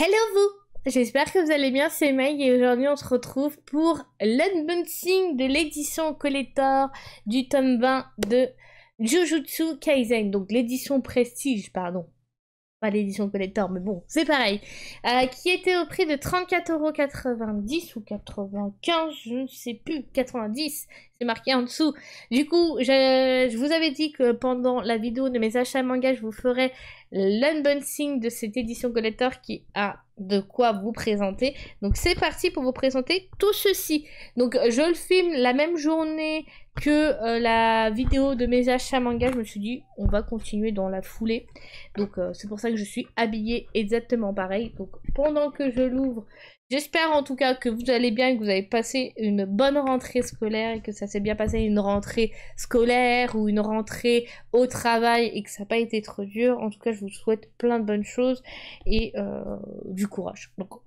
Hello vous! J'espère que vous allez bien, c'est Meg et aujourd'hui on se retrouve pour l'unboxing de l'édition collector du tome 20 de Jujutsu Kaisen, donc l'édition prestige, pardon. Pas l'édition collector, mais bon, c'est pareil. Qui était au prix de 34,90€ ou 95, je ne sais plus, 90, c'est marqué en dessous. Du coup, je vous avais dit que pendant la vidéo de mes achats manga, je vous ferai l'unboxing de cette édition collector qui a de quoi vous présenter. Donc c'est parti pour vous présenter tout ceci. Donc je le filme la même journée que la vidéo de mes achats manga. Je me suis dit, on va continuer dans la foulée. Donc c'est pour ça que je suis habillée exactement pareil. Donc pendant que je l'ouvre, j'espère en tout cas que vous allez bien, que vous avez passé une bonne rentrée scolaire et que ça s'est bien passé une rentrée scolaire ou une rentrée au travail et que ça n'a pas été trop dur. En tout cas, je vous souhaite plein de bonnes choses et du courage. Donc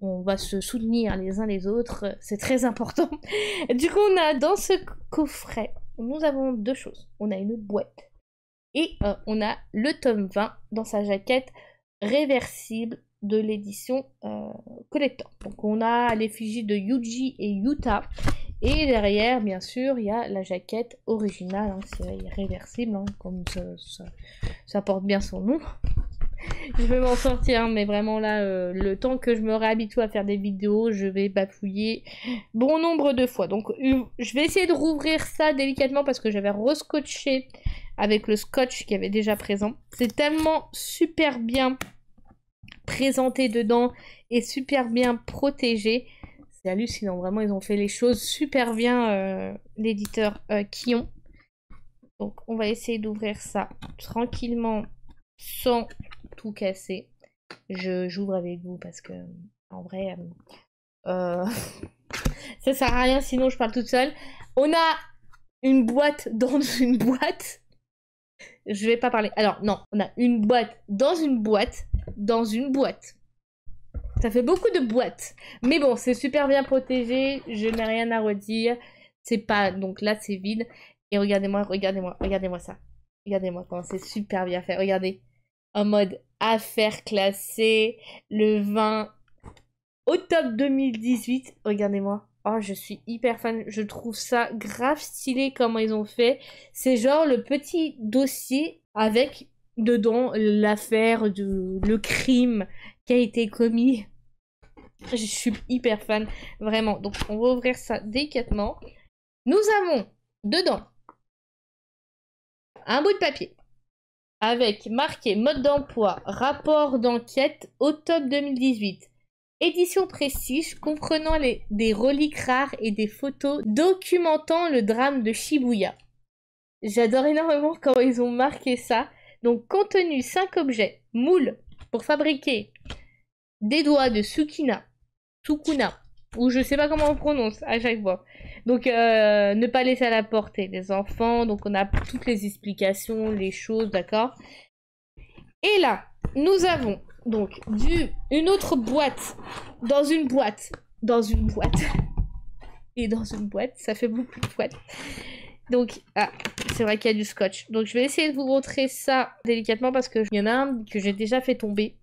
on va se soutenir les uns les autres, c'est très important. Du coup, on a dans ce coffret, nous avons deux choses. On a une boîte. Et on a le tome 20 dans sa jaquette réversible de l'édition collector. Donc on a l'effigie de Yuji et Yuta. Et derrière, bien sûr, il y a la jaquette originale. Hein, c'est réversible, hein, comme ça porte bien son nom. Je vais m'en sortir, mais vraiment là, le temps que je me réhabitue à faire des vidéos, je vais bafouiller bon nombre de fois. Donc je vais essayer de rouvrir ça délicatement parce que j'avais rescotché avec le scotch qui avait déjà présent. C'est tellement super bien présenté dedans et super bien protégé. C'est hallucinant, vraiment ils ont fait les choses super bien, l'éditeur Kion. Donc on va essayer d'ouvrir ça tranquillement sans tout casser. J'ouvre avec vous parce que en vrai ça sert à rien sinon je parle toute seule. On a une boîte dans une boîte. Je vais pas parler. Alors non, on a une boîte dans une boîte dans une boîte. Ça fait beaucoup de boîtes. Mais bon, c'est super bien protégé, je n'ai rien à redire. C'est pas donc là c'est vide et regardez-moi ça. Regardez-moi comment c'est super bien fait. Regardez. En mode affaires classées, le 20 octobre 2018. Regardez-moi. Oh, je suis hyper fan. Je trouve ça grave stylé comment ils ont fait. C'est genre le petit dossier avec dedans l'affaire, le crime qui a été commis. Je suis hyper fan, vraiment. Donc on va ouvrir ça délicatement. Nous avons dedans un bout de papier avec marqué mode d'emploi, rapport d'enquête, octobre 2018. Édition prestige comprenant des reliques rares et des photos documentant le drame de Shibuya. J'adore énormément quand ils ont marqué ça. Donc contenu 5 objets, moule pour fabriquer des doigts de Sukuna, ou je sais pas comment on prononce à chaque fois. Donc ne pas laisser à la portée les enfants. Donc on a toutes les explications, les choses, d'accord. Et là, nous avons donc une autre boîte dans une boîte et dans une boîte, ça fait beaucoup de boîtes. Donc c'est vrai qu'il y a du scotch. Donc je vais essayer de vous montrer ça délicatement parce que il y en a un que j'ai déjà fait tomber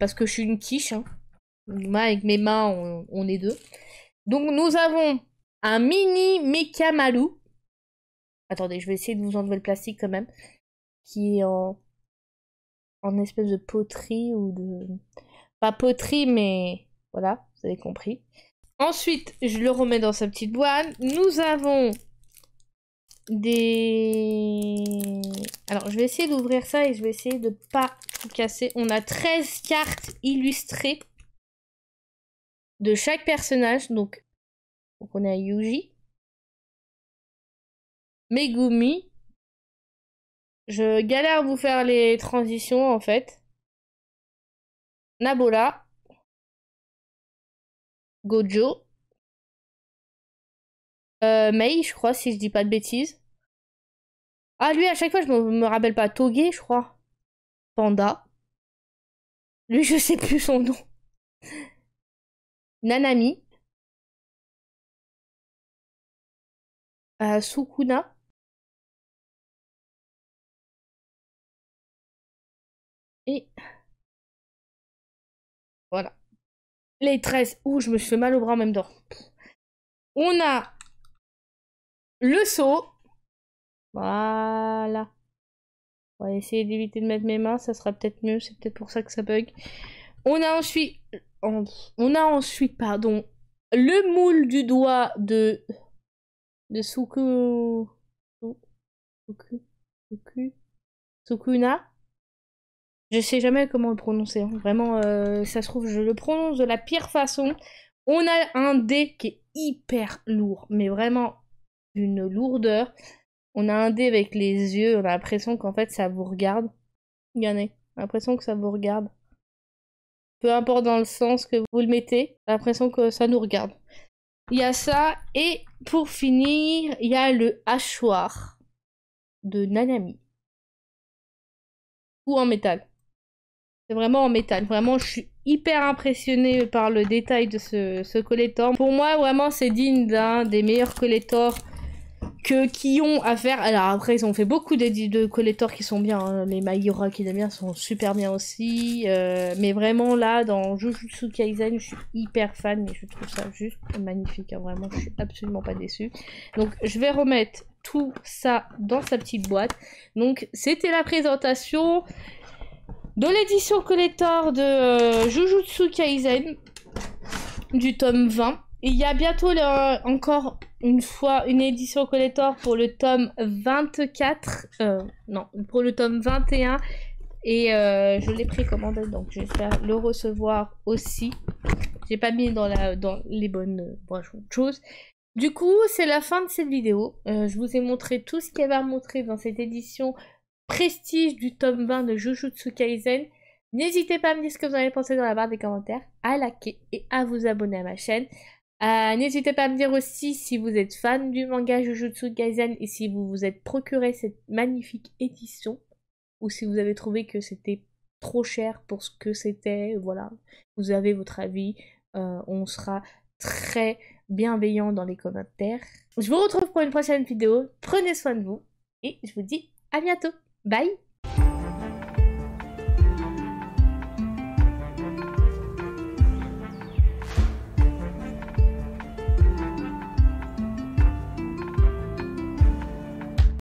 parce que je suis une quiche. Hein. Moi avec mes mains, on est deux. Donc nous avons un mini Mekamaru. Attendez, je vais essayer de vous enlever le plastique quand même, qui est en espèce de poterie ou de... Pas poterie, mais voilà, vous avez compris. Ensuite, je le remets dans sa petite boîte. Nous avons des... Alors, je vais essayer d'ouvrir ça et je vais essayer de pas tout casser. On a 13 cartes illustrées de chaque personnage. Donc on a Yuji, Megumi. Je galère à vous faire les transitions en fait. Nabola, Gojo, Mei, je crois, si je dis pas de bêtises. Ah, lui, à chaque fois, je me rappelle pas. Toge, je crois. Panda. Lui, je sais plus son nom. Nanami. Sukuna. Et Voilà. Les 13. Ouh, je me suis fait mal au bras en même temps. On a le seau. Voilà. On va essayer d'éviter de mettre mes mains, ça sera peut-être mieux, c'est peut-être pour ça que ça bug. On a ensuite, pardon, le moule du doigt de Sukuna. Je sais jamais comment le prononcer, hein. Vraiment, ça se trouve, je le prononce de la pire façon. On a un dé qui est hyper lourd, mais vraiment d'une lourdeur. On a un dé avec les yeux, on a l'impression qu'en fait ça vous regarde. Regardez, on a l'impression que ça vous regarde. Peu importe dans le sens que vous le mettez, j'ai l'impression que ça nous regarde. Il y a ça, et pour finir, il y a le hachoir de Nanami. Ou en métal. C'est vraiment en métal. Vraiment, je suis hyper impressionnée par le détail de ce collector. Pour moi, vraiment, c'est digne d'un des meilleurs collectors qui ont à faire. Alors après, ils ont fait beaucoup de collectors qui sont bien, hein. Les My Hero Academia sont super bien aussi. Mais vraiment là, dans Jujutsu Kaisen, je suis hyper fan et je trouve ça juste magnifique, hein. Vraiment, je suis absolument pas déçue. Donc je vais remettre tout ça dans sa petite boîte. Donc c'était la présentation de l'édition collector de Jujutsu Kaisen du tome 20. Il y a bientôt encore une fois une édition collector pour le tome 24. Non, pour le tome 21. Et je l'ai précommandé, donc j'espère le recevoir aussi. J'ai pas mis dans les bonnes choses. Du coup, c'est la fin de cette vidéo. Je vous ai montré tout ce qu'il y avait à montrer dans cette édition prestige du tome 20 de Jujutsu Kaisen. N'hésitez pas à me dire ce que vous en avez pensé dans la barre des commentaires, à liker et à vous abonner à ma chaîne. N'hésitez pas à me dire aussi si vous êtes fan du manga Jujutsu Kaisen et si vous vous êtes procuré cette magnifique édition, ou si vous avez trouvé que c'était trop cher pour ce que c'était. Voilà, vous avez votre avis. On sera très bienveillant dans les commentaires. Je vous retrouve pour une prochaine vidéo. Prenez soin de vous et je vous dis à bientôt. Bye!